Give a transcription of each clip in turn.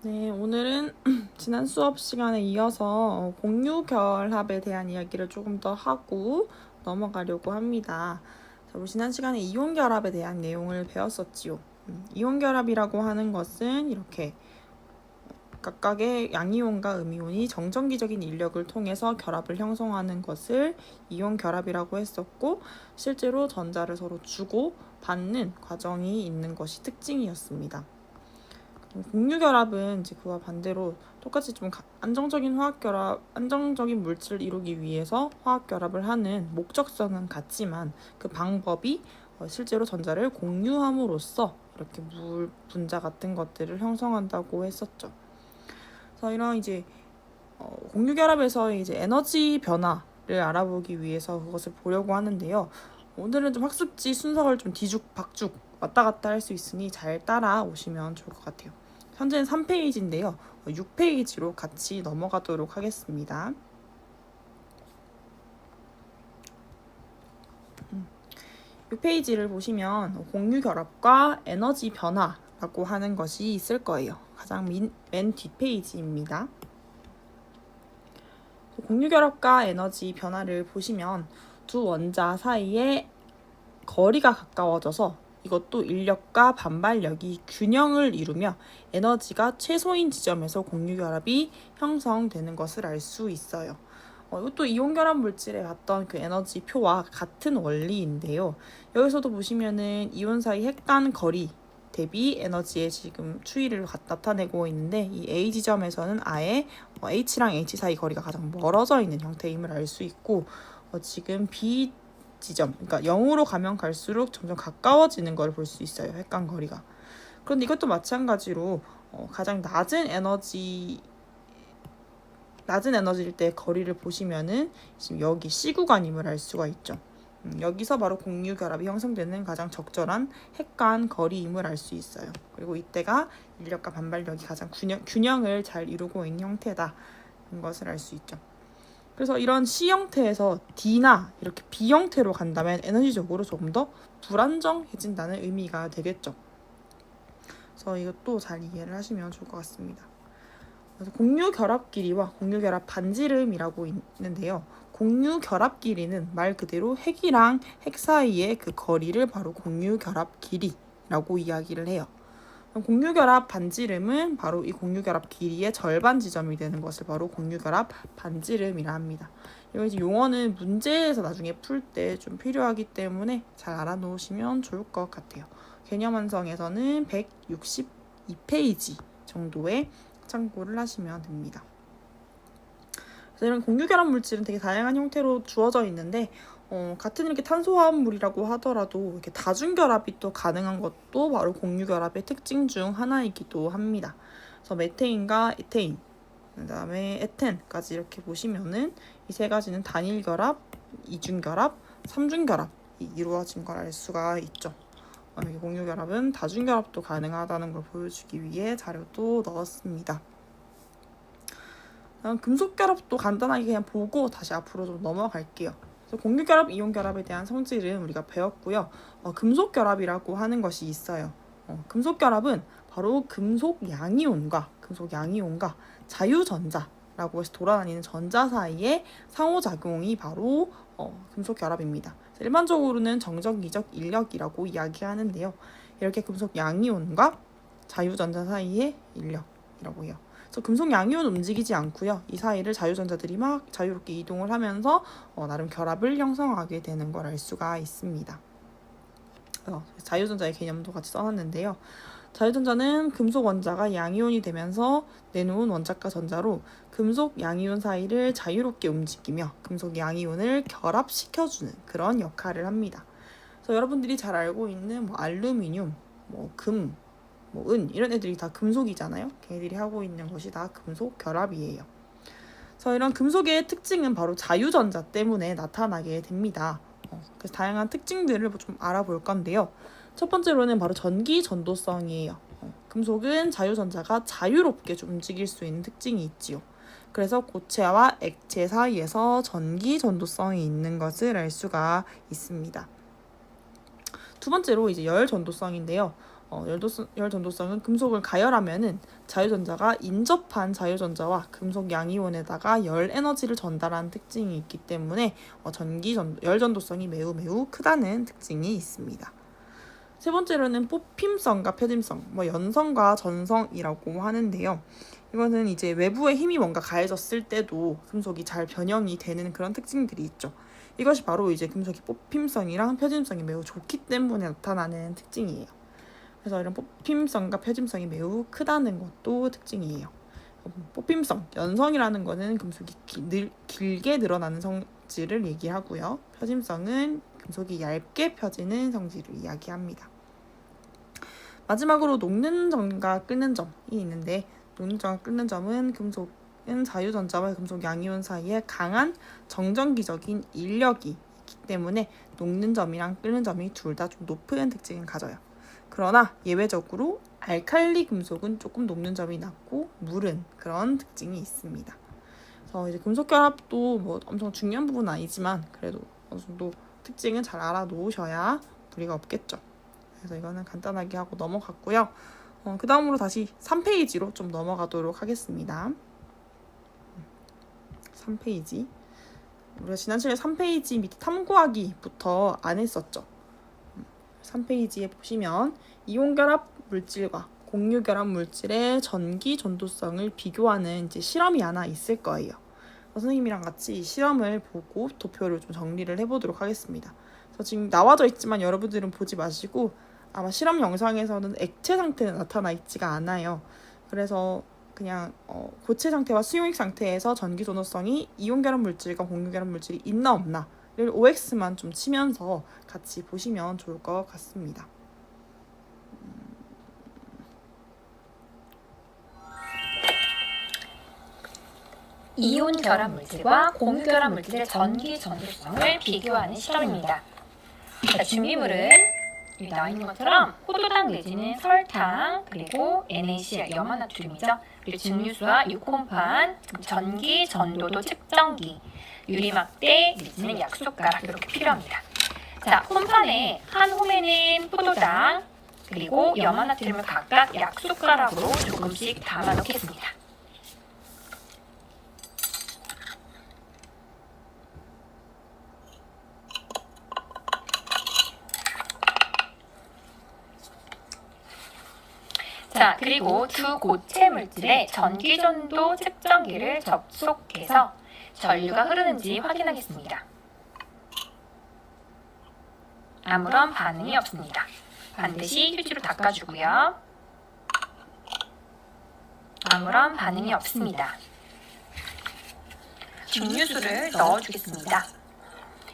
네, 오늘은 지난 수업 시간에 이어서 공유결합에 대한 이야기를 조금 더 하고 넘어가려고 합니다. 자, 우리 지난 시간에 이온결합에 대한 내용을 배웠었지요. 이온결합이라고 하는 것은 이렇게 각각의 양이온과 음이온이 정전기적인 인력을 통해서 결합을 형성하는 것을 이온결합이라고 했었고, 실제로 전자를 서로 주고 받는 과정이 있는 것이 특징이었습니다. 공유결합은 이제 그와 반대로 똑같이 좀 안정적인 물질을 이루기 위해서 화학결합을 하는 목적성은 같지만 그 방법이 실제로 전자를 공유함으로써 이렇게 물 분자 같은 것들을 형성한다고 했었죠. 그래서 이런 이제 공유결합에서 이제 에너지 변화를 알아보기 위해서 그것을 보려고 하는데요. 오늘은 좀 학습지 순서를 좀 뒤죽박죽 왔다 갔다 할 수 있으니 잘 따라오시면 좋을 것 같아요. 현재는 3페이지인데요. 6페이지로 같이 넘어가도록 하겠습니다. 6페이지를 보시면 공유결합과 에너지 변화라고 하는 것이 있을 거예요. 가장 맨 뒷페이지입니다. 공유결합과 에너지 변화를 보시면 두 원자 사이에 거리가 가까워져서 이것도 인력과 반발력이 균형을 이루며 에너지가 최소인 지점에서 공유결합이 형성되는 것을 알 수 있어요. 이것도 이온결합 물질에 봤던 그 에너지 표와 같은 원리인데요. 여기서도 보시면은 이온 사이 핵간 거리 대비 에너지의 지금 추이를 나타내고 있는데, 이 A 지점에서는 아예 H랑 H 사이 거리가 가장 멀어져 있는 형태임을 알 수 있고, 지금 B 지점, 그러니까 0으로 가면 갈수록 점점 가까워지는 걸 볼 수 있어요. 핵간 거리가. 그런데 이것도 마찬가지로 가장 낮은 에너지일 때 거리를 보시면은 지금 여기 C 구간임을 알 수가 있죠. 여기서 바로 공유결합이 형성되는 가장 적절한 핵간 거리임을 알 수 있어요. 그리고 이때가 인력과 반발력이 가장 균형을 잘 이루고 있는 형태다는 것을 알 수 있죠. 그래서 이런 C 형태에서 D나 이렇게 B 형태로 간다면 에너지적으로 조금 더 불안정해진다는 의미가 되겠죠. 그래서 이것도 잘 이해를 하시면 좋을 것 같습니다. 그래서 공유결합 길이와 공유결합 반지름이라고 있는데요. 공유결합 길이는 말 그대로 핵이랑 핵 사이의 그 거리를 바로 공유결합 길이라고 이야기를 해요. 공유결합 반지름은 바로 이 공유결합 길이의 절반 지점이 되는 것을 바로 공유결합 반지름이라 합니다. 이거 용어는 문제에서 나중에 풀 때 좀 필요하기 때문에 잘 알아놓으시면 좋을 것 같아요. 개념완성에서는 162페이지 정도에 참고를 하시면 됩니다. 그래서 이런 공유결합 물질은 되게 다양한 형태로 주어져 있는데, 같은 이렇게 탄소화합물이라고 하더라도 이렇게 다중결합이 또 가능한 것도 바로 공유결합의 특징 중 하나이기도 합니다. 그래서 메테인과 에테인, 그다음에 에텐까지 이렇게 보시면은 이 세 가지는 단일결합, 이중결합, 삼중결합이 이루어진 걸 알 수가 있죠. 공유결합은 다중결합도 가능하다는 걸 보여주기 위해 자료도 넣었습니다. 금속결합도 간단하게 그냥 보고 다시 앞으로 좀 넘어갈게요. 그래서 공유결합, 이온결합에 대한 성질은 우리가 배웠고요. 금속결합이라고 하는 것이 있어요. 금속결합은 바로 금속 양이온과 자유전자라고 해서 돌아다니는 전자 사이의 상호작용이 바로 금속결합입니다. 일반적으로는 정전기적 인력이라고 이야기하는데요. 이렇게 금속 양이온과 자유전자 사이의 인력이라고 해요. 그래서 금속 양이온 움직이지 않고요. 이 사이를 자유전자들이 막 자유롭게 이동을 하면서 나름 결합을 형성하게 되는 걸 알 수가 있습니다. 자유전자의 개념도 같이 써놨는데요. 자유전자는 금속 원자가 양이온이 되면서 내놓은 원자과 전자로 금속 양이온 사이를 자유롭게 움직이며 금속 양이온을 결합시켜주는 그런 역할을 합니다. 그래서 여러분들이 잘 알고 있는 알루미늄, 금, 은 이런 애들이 다 금속이잖아요. 걔네들이 하고 있는 것이 다 금속 결합이에요. 그래서 이런 금속의 특징은 바로 자유전자 때문에 나타나게 됩니다. 그래서 다양한 특징들을 좀 알아볼 건데요. 첫 번째로는 바로 전기 전도성이에요. 금속은 자유전자가 자유롭게 좀 움직일 수 있는 특징이 있지요. 그래서 고체와 액체 사이에서 전기 전도성이 있는 것을 알 수가 있습니다. 두 번째로 이제 열 전도성인데요. 열 전도성은 금속을 가열하면은 자유전자가 인접한 자유전자와 금속 양이온에다가 열 에너지를 전달하는 특징이 있기 때문에 열 전도성이 매우 매우 크다는 특징이 있습니다. 세 번째로는 뽑힘성과 표짐성, 연성과 전성이라고 하는데요. 이거는 이제 외부의 힘이 뭔가 가해졌을 때도 금속이 잘 변형이 되는 그런 특징들이 있죠. 이것이 바로 이제 금속의 뽑힘성이랑 표짐성이 매우 좋기 때문에 나타나는 특징이에요. 그래서 이런 뽑힘성과 표짐성이 매우 크다는 것도 특징이에요. 뽑힘성, 연성이라는 거는 금속이 길게 늘어나는 성질을 얘기하고요. 표짐성은 금속이 얇게 펴지는 성질을 이야기합니다. 마지막으로 녹는 점과 끓는 점이 있는데, 녹는 점과 끓는 점은 금속은 자유전자와 금속 양이온 사이에 강한 정전기적인 인력이 있기 때문에 녹는 점이랑 끓는 점이 둘 다 좀 높은 특징을 가져요. 그러나 예외적으로 알칼리 금속은 조금 녹는 점이 낮고 무른 그런 특징이 있습니다. 그래서 이제 금속 결합도 엄청 중요한 부분은 아니지만 그래도 어느 정도 특징은 잘 알아놓으셔야 무리가 없겠죠. 그래서 이거는 간단하게 하고 넘어갔고요. 그 다음으로 다시 3페이지로 좀 넘어가도록 하겠습니다. 3페이지. 우리가 지난 시간에 3페이지 밑에 탐구하기부터 안 했었죠. 3페이지에 보시면 이온결합 물질과 공유결합 물질의 전기 전도성을 비교하는 이제 실험이 하나 있을 거예요. 선생님이랑 같이 실험을 보고 도표를 좀 정리를 해보도록 하겠습니다. 그래서 지금 나와져 있지만 여러분들은 보지 마시고 아마 실험 영상에서는 액체 상태는 나타나 있지가 않아요. 그래서 그냥 고체 상태와 수용액 상태에서 전기 전도성이 이온결합 물질과 공유결합 물질이 있나 없나 를 OX만 좀 치면서 같이 보시면 좋을 것 같습니다. 이온 결합 물질과 공유 결합 물질의 전기 전도성을 비교하는 실험입니다. 준비물은 여기 나와 있는 것처럼 포도당 내지는 설탕, 그리고 NaCl, 염화나트륨이죠. 그리고 증류수와 유콘판, 전기 전도도 측정기, 유리막대 내지는 약숟가락 이렇게 필요합니다. 자, 홈판에 한 홈에는 포도당 그리고 염화나트륨을 각각 약숟가락으로 조금씩 담아 놓겠습니다. 자, 그리고 두 고체 물질에 전기전도 측정기를 접속해서 전류가 흐르는지 확인하겠습니다. 아무런 반응이 없습니다. 반드시 휴지로 닦아주고요. 아무런 반응이 없습니다. 증류수를 넣어주겠습니다.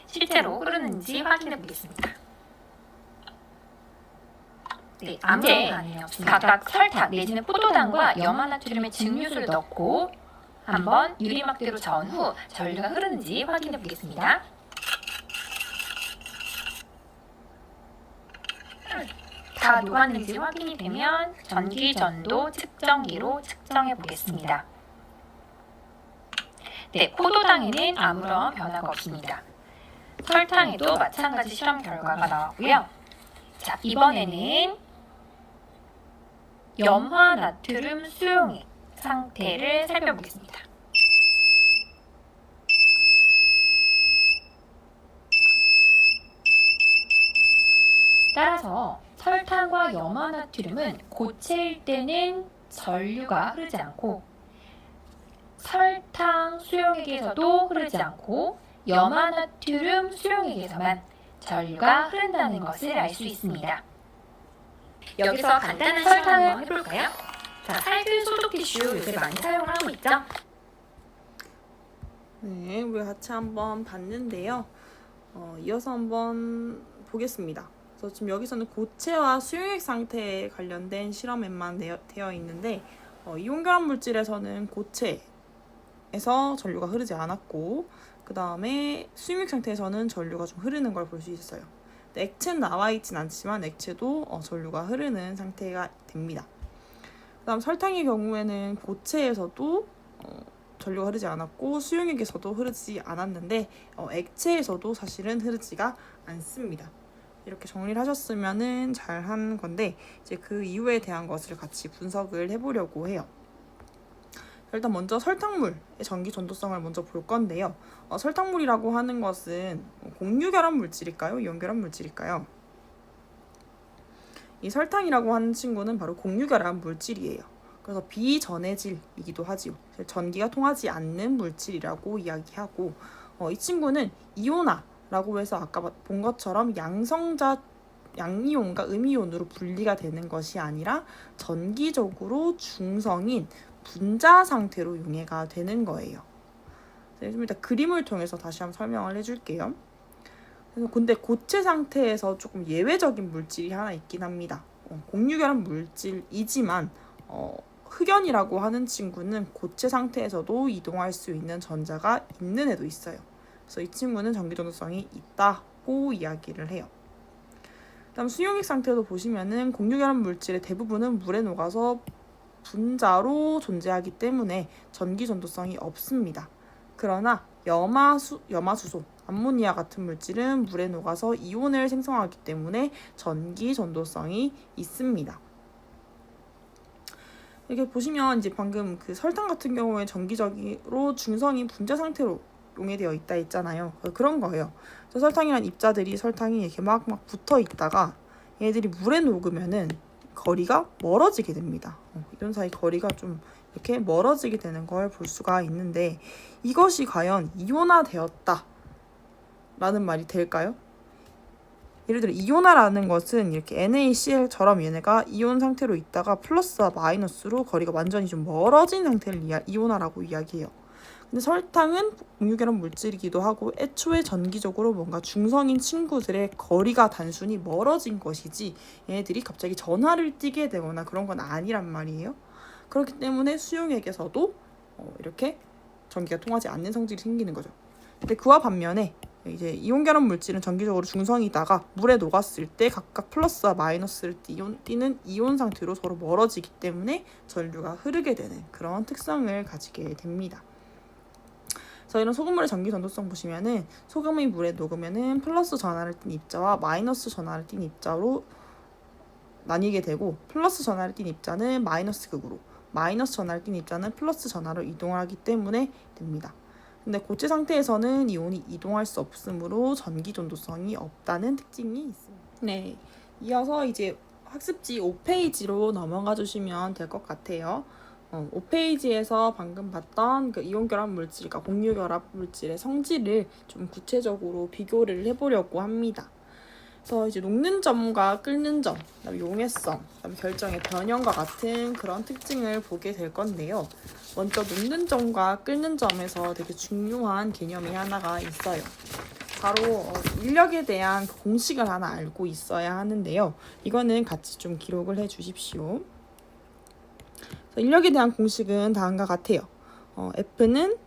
실제로 흐르는지 확인해 보겠습니다. 네, 아무런 반응이 없습니다. 각각 설탕 내지는 포도당과 염화나트륨의 증류수를 넣고 한번 유리막대로 저은 후 전류가 흐르는지 확인해 보겠습니다. 다 녹았는지 확인이 되면 전기전도 측정기로 측정해 보겠습니다. 네, 포도당에는 아무런 변화가 없습니다. 설탕에도 마찬가지 실험 결과가 나왔고요. 자, 이번에는 염화나트륨 수용액 상태를 살펴보겠습니다. 따라서 설탕과 염화나트륨은 고체일 때는 전류가 흐르지 않고 설탕 수용액에서도 흐르지 않고 염화나트륨 수용액에서만 전류가 흐른다는 것을 알 수 있습니다. 여기서 간단한 설탕을 한번 해볼까요? 자, 살균 소독 티슈 요새 많이 사용하고 있죠? 네, 우리 같이 한번 봤는데요. 이어서 한번 보겠습니다. 그래서 지금 여기서는 고체와 수용액 상태에 관련된 실험에만 되어 있는데 이온결합 물질에서는 고체에서 전류가 흐르지 않았고 그 다음에 수용액 상태에서는 전류가 좀 흐르는 걸 볼 수 있어요. 액체는 나와 있진 않지만 액체도 전류가 흐르는 상태가 됩니다. 그 다음 설탕의 경우에는 고체에서도 전류가 흐르지 않았고 수용액에서도 흐르지 않았는데 액체에서도 사실은 흐르지가 않습니다. 이렇게 정리를 하셨으면은 잘 한 건데 이제 그 이유에 대한 것을 같이 분석을 해보려고 해요. 일단 먼저 설탕물의 전기 전도성을 먼저 볼 건데요. 설탕물이라고 하는 것은 공유결합 물질일까요? 이온결합 물질일까요? 이 설탕이라고 하는 친구는 바로 공유결합 물질이에요. 그래서 비전해질이기도 하지요. 전기가 통하지 않는 물질이라고 이야기하고 이 친구는 이온화라고 해서 아까 본 것처럼 양이온과 음이온으로 분리가 되는 것이 아니라 전기적으로 중성인 분자 상태로 용해가 되는 거예요. 좀 이따 그림을 통해서 다시 한번 설명을 해줄게요. 근데 고체 상태에서 조금 예외적인 물질이 하나 있긴 합니다. 공유결합 물질이지만 흑연이라고 하는 친구는 고체 상태에서도 이동할 수 있는 전자가 있는 애도 있어요. 그래서 이 친구는 전기전도성이 있다고 이야기를 해요. 다음 수용액 상태도 보시면은 공유결합 물질의 대부분은 물에 녹아서 분자로 존재하기 때문에 전기전도성이 없습니다. 그러나 염화수소, 암모니아 같은 물질은 물에 녹아서 이온을 생성하기 때문에 전기전도성이 있습니다. 이렇게 보시면 이제 방금 그 설탕 같은 경우에 전기적으로 중성인 분자 상태로 용해되어 있다 했잖아요. 그런 거예요. 설탕이란 입자들이 설탕이 이렇게 막 붙어 있다가 얘들이 물에 녹으면은 거리가 멀어지게 됩니다. 이온 사이 거리가 좀 이렇게 멀어지게 되는 걸 볼 수가 있는데 이것이 과연 이온화되었다 라는 말이 될까요? 예를 들어 이온화라는 것은 이렇게 NaCl처럼 얘네가 이온 상태로 있다가 플러스와 마이너스로 거리가 완전히 좀 멀어진 상태를 이온화라고 이야기해요. 근데 설탕은 공유결합 물질이기도 하고 애초에 전기적으로 뭔가 중성인 친구들의 거리가 단순히 멀어진 것이지 얘네들이 갑자기 전하를 띠게 되거나 그런 건 아니란 말이에요. 그렇기 때문에 수용액에서도 이렇게 전기가 통하지 않는 성질이 생기는 거죠. 근데 그와 반면에 이제 이온결합 물질은 전기적으로 중성이다가 물에 녹았을 때 각각 플러스와 마이너스를 띠는 이온 상태로 서로 멀어지기 때문에 전류가 흐르게 되는 그런 특성을 가지게 됩니다. 그래서 이런 소금물의 전기 전도성 보시면은 소금이 물에 녹으면은 플러스 전하를 띤 입자와 마이너스 전하를 띤 입자로 나뉘게 되고 플러스 전하를 띤 입자는 마이너스 극으로 마이너스 전하를 띤 입자는 플러스 전하로 이동하기 때문에 됩니다. 근데 고체 상태에서는 이온이 이동할 수 없으므로 전기 전도성이 없다는 특징이 있습니다. 네, 이어서 이제 학습지 5페이지로 넘어가 주시면 될 것 같아요. 5페이지에서 방금 봤던 그 이온결합 물질과 공유결합 물질의 성질을 좀 구체적으로 비교를 해보려고 합니다. 그래서 이제 녹는 점과 끓는 점, 그다음에 용해성, 그다음에 결정의 변형과 같은 그런 특징을 보게 될 건데요. 먼저 녹는 점과 끓는 점에서 되게 중요한 개념이 하나가 있어요. 바로 인력에 대한 공식을 하나 알고 있어야 하는데요. 이거는 같이 좀 기록을 해 주십시오. 인력에 대한 공식은 다음과 같아요. F는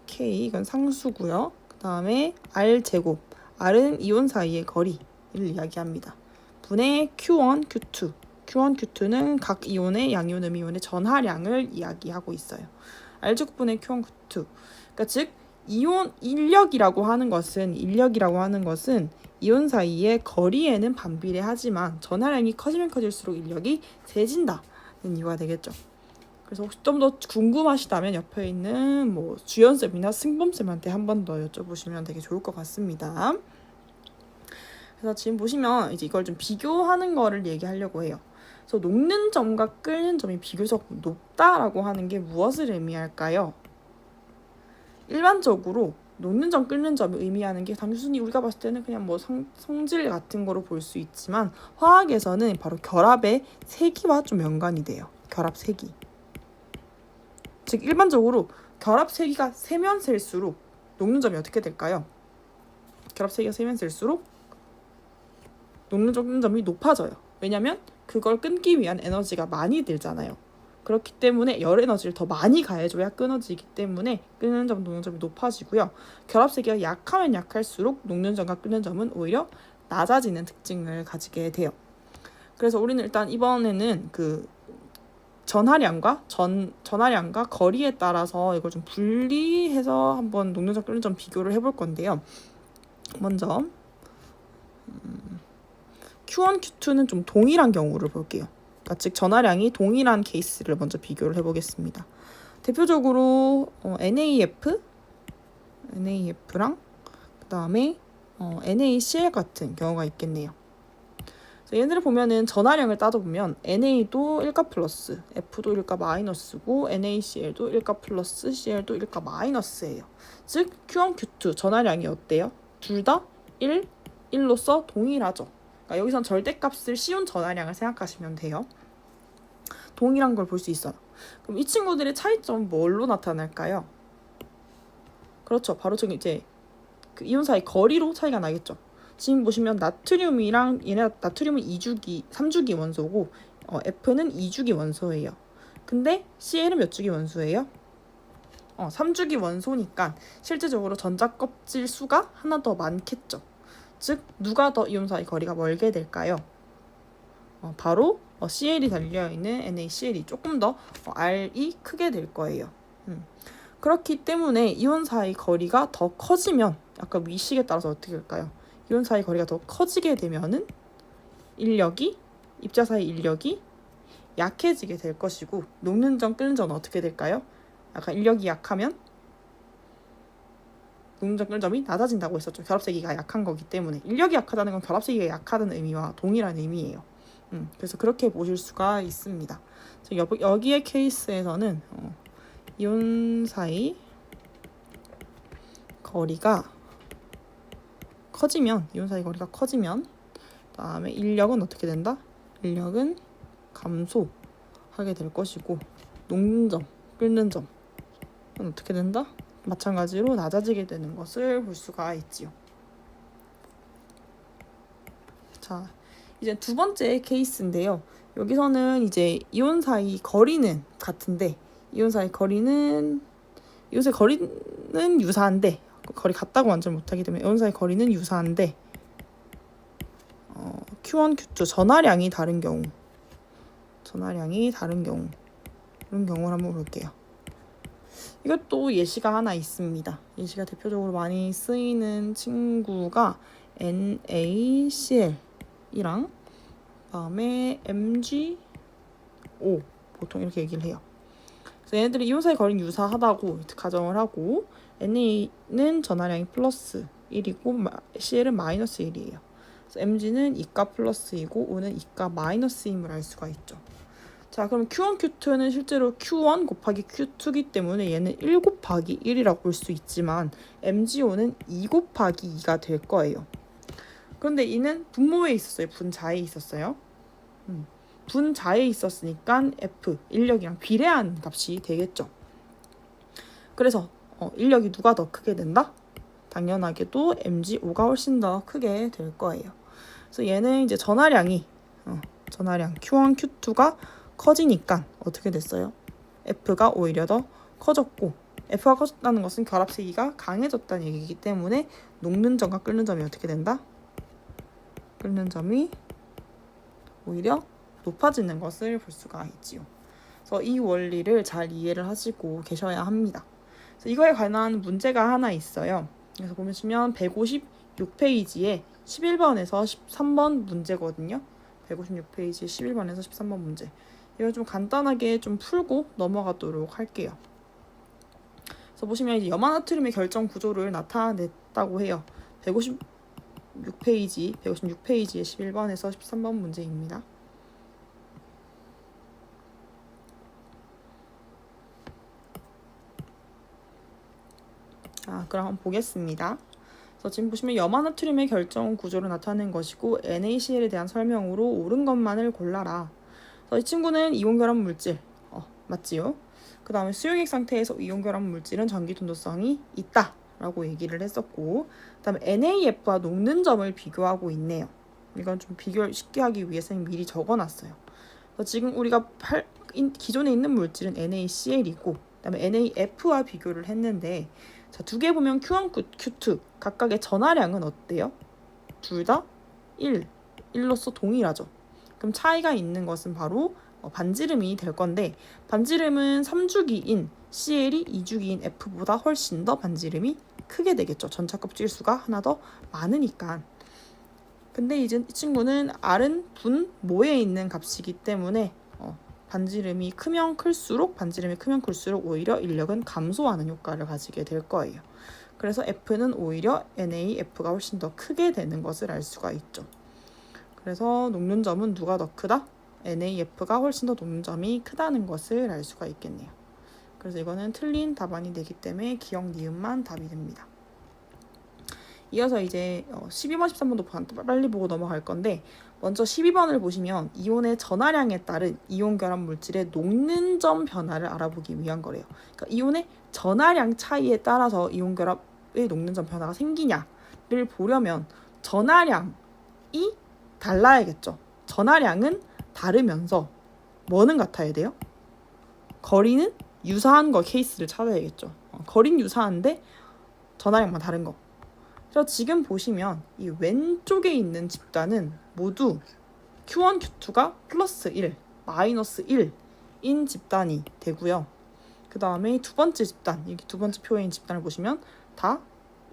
K, 이건 상수고요. 그 다음에 R 제곱, R은 이온 사이의 거리를 이야기합니다. 분의 Q1, Q2. Q1, Q2는 각 이온의 양이온, 음이온의 전하량을 이야기하고 있어요. R 제곱분의 Q1, Q2. 그러니까 즉 인력이라고 하는 것은 이온 사이의 거리에는 반비례하지만 전하량이 커지면 커질수록 인력이 세진다. 이유가 되겠죠. 그래서 혹시 좀 더 궁금하시다면 옆에 있는 뭐 주연쌤이나 승범쌤한테 한 번 더 여쭤보시면 되게 좋을 것 같습니다. 그래서 지금 보시면 이제 이걸 좀 비교하는 거를 얘기하려고 해요. 그래서 녹는 점과 끓는 점이 비교적 높다라고 하는 게 무엇을 의미할까요? 일반적으로 녹는 점, 끓는 점이 의미하는 게 단순히 우리가 봤을 때는 그냥 뭐 성질 같은 거로 볼 수 있지만 화학에서는 바로 결합의 세기와 좀 연관이 돼요. 결합 세기. 즉 일반적으로 결합 세기가 세면 셀수록 녹는 점이 어떻게 될까요? 결합 세기가 세면 셀수록 녹는 점, 끓는 점이 높아져요. 왜냐면 그걸 끊기 위한 에너지가 많이 들잖아요. 그렇기 때문에 열 에너지를 더 많이 가해줘야 끊어지기 때문에 끓는 점, 녹는 점이 높아지고요. 결합 세기가 약하면 약할수록 녹는 점과 끓는 점은 오히려 낮아지는 특징을 가지게 돼요. 그래서 우리는 일단 이번에는 그 전하량과 거리에 따라서 이걸 좀 분리해서 한번 녹는 점, 끓는 점 비교를 해볼 건데요. 먼저 Q1, Q2는 좀 동일한 경우를 볼게요. 그러니까 즉 전하량이 동일한 케이스를 먼저 비교를 해보겠습니다. 대표적으로 NAF랑 그 다음에 NaCl 같은 경우가 있겠네요. 얘네를 보면은 전하량을 따져보면 NA도 1가 플러스, F도 1가 마이너스고 NaCl도 1가 플러스, Cl도 1가 마이너스예요. 즉 Q1, Q2 전하량이 어때요? 둘 다 1, 1로서 동일하죠. 그러니까 여기선 절대값을 씌운 전하량을 생각하시면 돼요. 동일한 걸 볼 수 있어요. 그럼 이 친구들의 차이점은 뭘로 나타날까요? 그렇죠. 바로 저기 이제 그 이온 사이 거리로 차이가 나겠죠. 지금 보시면 나트륨이랑 얘네 나트륨은 3주기 원소고 F는 2주기 원소예요. 근데 Cl은 몇 주기 원소예요? 3주기 원소니까 실제적으로 전자 껍질 수가 하나 더 많겠죠. 즉 누가 더 이온 사이 거리가 멀게 될까요? 바로 CL이 달려있는 NaCl이 조금 더 R이 크게 될 거예요. 그렇기 때문에 이온 사이 거리가 더 커지면 아까 위식에 따라서 어떻게 될까요? 이온 사이 거리가 더 커지게 되면은 입자 사이 인력이 약해지게 될 것이고 녹는 점 끓는 점은 어떻게 될까요? 아까 인력이 약하면 녹는 점 끓는 점이 낮아진다고 했었죠. 결합세기가 약한 거기 때문에 인력이 약하다는 건 결합세기가 약하다는 의미와 동일한 의미예요. 그래서 그렇게 보실 수가 있습니다. 여기의 케이스에서는 이온 사이 거리가 커지면 그다음에 인력은 어떻게 된다? 인력은 감소하게 될 것이고 녹는 점, 끓는 점은 어떻게 된다? 마찬가지로 낮아지게 되는 것을 볼 수가 있지요. 자, 이제 두 번째 케이스인데요. 여기서는 이제 이온 사이 거리는 같은데 이온 사이 거리는 유사한데 거리 같다고 완전 못하기 때문에 이온 사이 거리는 유사한데 Q1, Q2 전하량이 다른 경우 이런 경우를 한번 볼게요. 이것도 예시가 하나 있습니다. 예시가 대표적으로 많이 쓰이는 친구가 NaCl이랑 그다음에 MgO 보통 이렇게 얘기를 해요. 그래서 얘네들이 이온 사이 거리는 유사하다고 가정을 하고 NA는 전하량이 플러스 1이고 CL은 마이너스 1이에요. 그래서 Mg는 2가 플러스이고 O는 2가 마이너스임을 알 수가 있죠. 자, 그럼 Q1, Q2는 실제로 Q1 곱하기 Q2이기 때문에 얘는 1 곱하기 1이라고 볼 수 있지만 MgO는 2 곱하기 2가 될 거예요. 그런데 이는 분모에 있었어요? 분자에 있었어요? 분자에 있었으니까 F, 인력이랑 비례한 값이 되겠죠. 그래서 인력이 누가 더 크게 된다? 당연하게도 MgO가 훨씬 더 크게 될 거예요. 그래서 얘는 이제 전하량 Q1, Q2가 커지니까 어떻게 됐어요? F가 오히려 더 커졌고 F가 커졌다는 것은 결합세기가 강해졌다는 얘기이기 때문에 녹는 점과 끓는 점이 어떻게 된다? 끓는 점이 오히려 높아지는 것을 볼 수가 있지요. 그래서 이 원리를 잘 이해를 하시고 계셔야 합니다. 그래서 이거에 관한 문제가 하나 있어요. 그래서 보시면 156페이지에 11번에서 13번 문제거든요. 156페이지 11번에서 13번 문제. 이걸 좀 간단하게 좀 풀고 넘어가도록 할게요. 그래서 보시면 이제 염화나트륨의 결정 구조를 나타냈다고 해요. 156페이지에 11번에서 13번 문제입니다. 자, 그럼 한번 보겠습니다. 그래서 지금 보시면 염화나트륨의 결정 구조를 나타낸 것이고 NaCl에 대한 설명으로 옳은 것만을 골라라. 그래서 이 친구는 이온 결합 물질 맞지요? 그 다음에 수용액 상태에서 이온 결합 물질은 전기 전도성이 있다 라고 얘기를 했었고 그 다음에 NAF와 녹는 점을 비교하고 있네요. 이건 좀 비교를 쉽게 하기 위해서 미리 적어놨어요. 그래서 지금 우리가 기존에 있는 물질은 NaCl이고 그 다음에 NAF와 비교를 했는데 자, 두 개 보면 Q1, Q2 각각의 전하량은 어때요? 둘 다 1로서 동일하죠. 그럼 차이가 있는 것은 바로 반지름이 될 건데 반지름은 3주기인 CL이 2주기인 F보다 훨씬 더 반지름이 크게 되겠죠. 전차 껍질 수가 하나 더 많으니까. 근데 이제 이 친구는 R은 분 모에 있는 값이기 때문에 반지름이 크면 클수록 오히려 인력은 감소하는 효과를 가지게 될 거예요. 그래서 F는 오히려 NaF가 훨씬 더 크게 되는 것을 알 수가 있죠. 그래서 녹는점은 누가 더 크다? NaF가 훨씬 더 녹는점이 크다는 것을 알 수가 있겠네요. 그래서 이거는 틀린 답안이 되기 때문에 기억 니은만 답이 됩니다. 이어서 이제 12번, 13번도 빨리 보고 넘어갈 건데 먼저 12번을 보시면 이온의 전하량에 따른 이온 결합 물질의 녹는 점 변화를 알아보기 위한 거래요. 그러니까 이온의 전하량 차이에 따라서 이온 결합의 녹는 점 변화가 생기냐를 보려면 전하량이 달라야겠죠. 전하량은 다르면서 뭐는 같아야 돼요? 거리는 유사한 거 케이스를 찾아야겠죠. 거리는 유사한데 전하량만 다른 거. 그래서 지금 보시면 이 왼쪽에 있는 집단은 모두 Q1, Q2가 플러스 1, 마이너스 1인 집단이 되고요. 그 다음에 두 번째 집단, 여기 두 번째 표인 집단을 보시면 다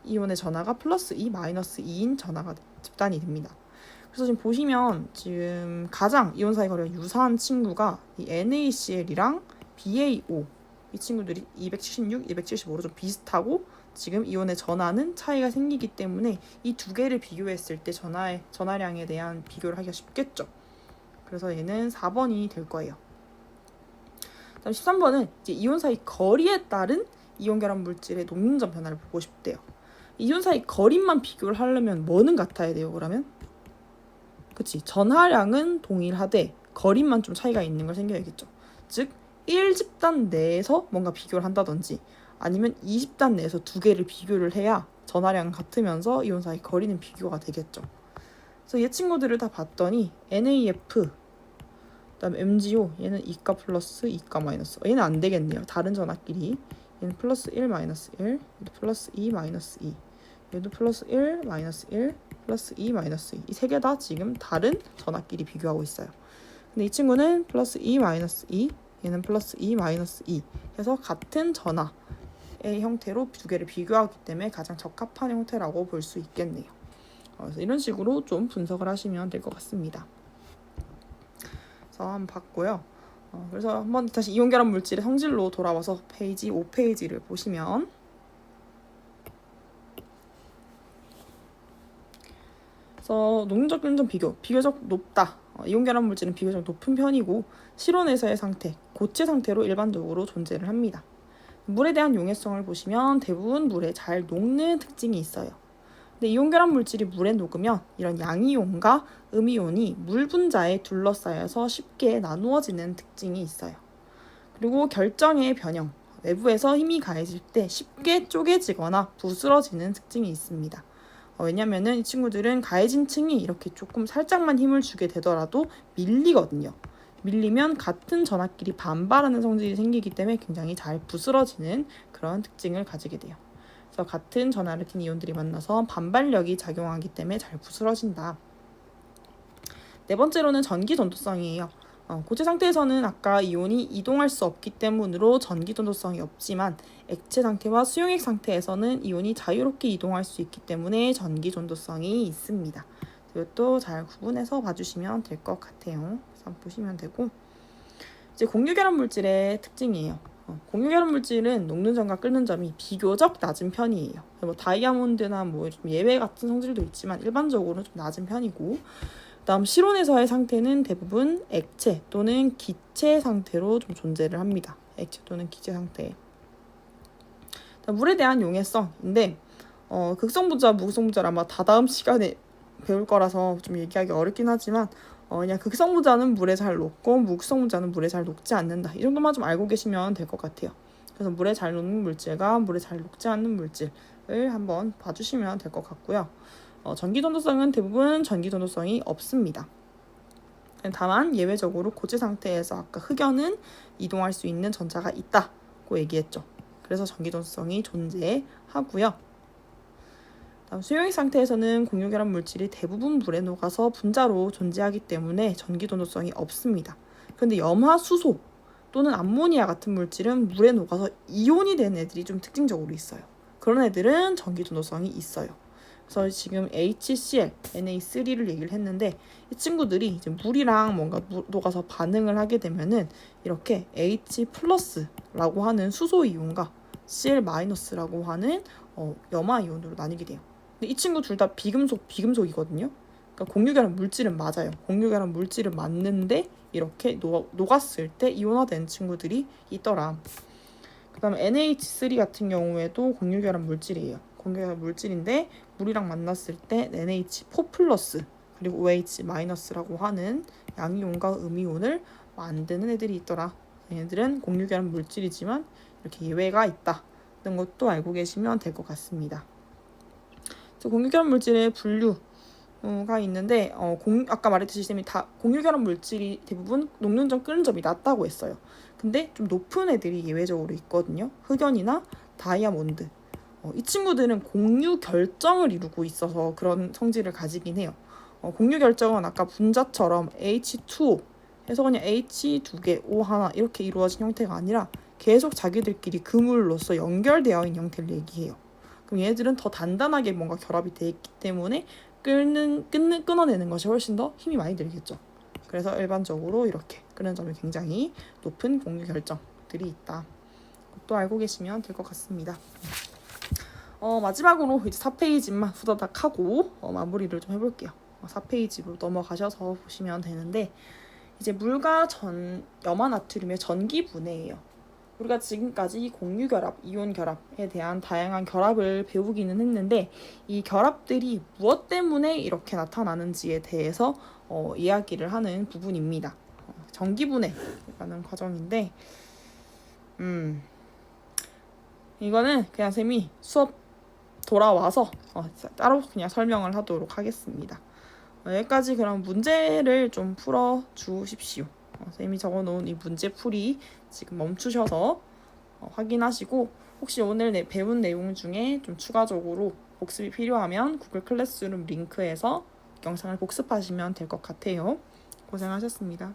이온의 전하가 플러스 2, 마이너스 2인 전하가 집단이 됩니다. 그래서 지금 보시면 지금 가장 이온 사이 거리가 유사한 친구가 이 NaCl이랑 BaO 이 친구들이 276, 275로 좀 비슷하고 지금 이온의 전하는 차이가 생기기 때문에 이 두 개를 비교했을 때 전하량에 대한 비교를 하기가 쉽겠죠. 그래서 얘는 4번이 될 거예요. 다음 13번은 이제 이온 사이 거리에 따른 이온 결합 물질의 녹는 점 변화를 보고 싶대요. 이온 사이 거리만 비교를 하려면 뭐는 같아야 돼요? 그러면 그치, 전하량은 동일하되 거리만 좀 차이가 있는 걸 생겨야겠죠. 즉 1집단 내에서 뭔가 비교를 한다든지 아니면 20단 내에서 두 개를 비교를 해야 전하량은 같으면서 이온 사이 거리는 비교가 되겠죠. 그래서 얘 친구들을 다 봤더니 NaF, 그다음 MgO 얘는 2가 플러스 2가 마이너스. 얘는 안 되겠네요. 다른 전하끼리. 얘는 플러스 1 마이너스 1, 얘도 플러스 2 마이너스 2, 얘도 플러스 1 마이너스 1, 플러스 2 마이너스 2. 이 세 개 다 지금 다른 전하끼리 비교하고 있어요. 근데 이 친구는 플러스 2 마이너스 2, 얘는 플러스 2 마이너스 2 해서 같은 전하 의 형태로 두 개를 비교하기 때문에 가장 적합한 형태라고 볼 수 있겠네요. 그래서 이런 식으로 좀 분석을 하시면 될 것 같습니다. 그래서 한번 봤고요. 그래서 한번 다시 이온 결합 물질의 성질로 돌아와서 페이지 5페이지를 보시면 그래서 녹는적 균점 비교적 높다. 이온 결합 물질은 비교적 높은 편이고 실온에서의 상태, 고체 상태로 일반적으로 존재를 합니다. 물에 대한 용해성을 보시면 대부분 물에 잘 녹는 특징이 있어요. 근데 이온 결합 물질이 물에 녹으면 이런 양이온과 음이온이 물 분자에 둘러싸여서 쉽게 나누어지는 특징이 있어요. 그리고 결정의 변형, 외부에서 힘이 가해질 때 쉽게 쪼개지거나 부스러지는 특징이 있습니다. 왜냐면은 이 친구들은 가해진 층이 이렇게 조금 살짝만 힘을 주게 되더라도 밀리거든요. 밀리면 같은 전하끼리 반발하는 성질이 생기기 때문에 굉장히 잘 부스러지는 그런 특징을 가지게 돼요. 그래서 같은 전하를 띤 이온들이 만나서 반발력이 작용하기 때문에 잘 부스러진다. 네 번째로는 전기 전도성이에요. 고체 상태에서는 아까 이온이 이동할 수 없기 때문으로 전기 전도성이 없지만 액체 상태와 수용액 상태에서는 이온이 자유롭게 이동할 수 있기 때문에 전기 전도성이 있습니다. 이것도 잘 구분해서 봐주시면 될 것 같아요. 그래서 한번 보시면 되고 이제 공유결합 물질의 특징이에요. 공유결합 물질은 녹는 점과 끓는 점이 비교적 낮은 편이에요. 뭐 다이아몬드나 뭐 좀 예외 같은 성질도 있지만 일반적으로 좀 낮은 편이고 다음 실온에서의 상태는 대부분 액체 또는 기체 상태로 좀 존재를 합니다. 액체 또는 기체 상태. 물에 대한 용해성인데 극성분자, 무극성분자를 아마 다다음 시간에 배울 거라서 좀 얘기하기 어렵긴 하지만 그냥 극성분자는 물에 잘 녹고 무극성분자는 물에 잘 녹지 않는다. 이 정도만 좀 알고 계시면 될 것 같아요. 그래서 물에 잘 녹는 물질과 물에 잘 녹지 않는 물질을 한번 봐주시면 될 것 같고요. 전기 전도성은 대부분 전기 전도성이 없습니다. 다만 예외적으로 고체 상태에서 아까 흑연은 이동할 수 있는 전자가 있다고 얘기했죠. 그래서 전기 전도성이 존재하고요. 다음 수용액 상태에서는 공유결합 물질이 대부분 물에 녹아서 분자로 존재하기 때문에 전기 전도성이 없습니다. 그런데 염화수소 또는 암모니아 같은 물질은 물에 녹아서 이온이 된 애들이 좀 특징적으로 있어요. 그런 애들은 전기 전도성이 있어요. 그래서 지금 HCl, Na3를 얘기를 했는데 이 친구들이 이제 물이랑 뭔가 녹아서 반응을 하게 되면은 이렇게 H+라고 하는 수소 이온과 Cl-라고 하는 염화 이온으로 나뉘게 돼요. 근데 이 친구 둘 다 비금속이거든요. 그러니까 공유결합 물질은 맞아요. 공유결합 물질은 맞는데 이렇게 녹았을 때 이온화된 친구들이 있더라. 그 다음에 NH3 같은 경우에도 공유결합 물질이에요. 공유결합 물질인데 물이랑 만났을 때 NH4+ 그리고 OH-라고 하는 양이온과 음이온을 만드는 애들이 있더라. 얘네들은 공유결합 물질이지만 이렇게 예외가 있다는 것도 알고 계시면 될 것 같습니다. 그래서 공유결합 물질의 분류가 있는데 아까 말했듯이 쌤이 다 공유결합 물질이 대부분 녹는점 끓는 점이 낮다고 했어요. 근데 좀 높은 애들이 예외적으로 있거든요. 흑연이나 다이아몬드. 이 친구들은 공유 결정을 이루고 있어서 그런 성질을 가지긴 해요. 공유 결정은 아까 분자처럼 H2O 해서 그냥 H 2개, O 하나 이렇게 이루어진 형태가 아니라 계속 자기들끼리 그물로서 연결되어 있는 형태를 얘기해요. 그럼 얘네들은 더 단단하게 뭔가 결합이 돼 있기 때문에 끊어내는 것이 훨씬 더 힘이 많이 들겠죠. 그래서 일반적으로 이렇게 끄는 점이 굉장히 높은 공유 결정들이 있다. 또 알고 계시면 될 것 같습니다. 마지막으로 이제 4페이지만 후다닥 하고 마무리를 좀 해볼게요. 4페이지로 넘어가셔서 보시면 되는데 이제 물과 염화나트륨의 전기 분해예요. 우리가 지금까지 공유결합, 이온결합에 대한 다양한 결합을 배우기는 했는데 이 결합들이 무엇 때문에 이렇게 나타나는지에 대해서 이야기를 하는 부분입니다. 전기분해라는 과정인데 이거는 그냥 쌤이 수업 돌아와서 따로 그냥 설명을 하도록 하겠습니다. 여기까지 그럼 문제를 좀 풀어 주십시오. 쌤이 적어놓은 이 문제풀이 지금 멈추셔서 확인하시고 혹시 오늘 배운 내용 중에 좀 추가적으로 복습이 필요하면 구글 클래스룸 링크에서 영상을 복습하시면 될 것 같아요. 고생하셨습니다.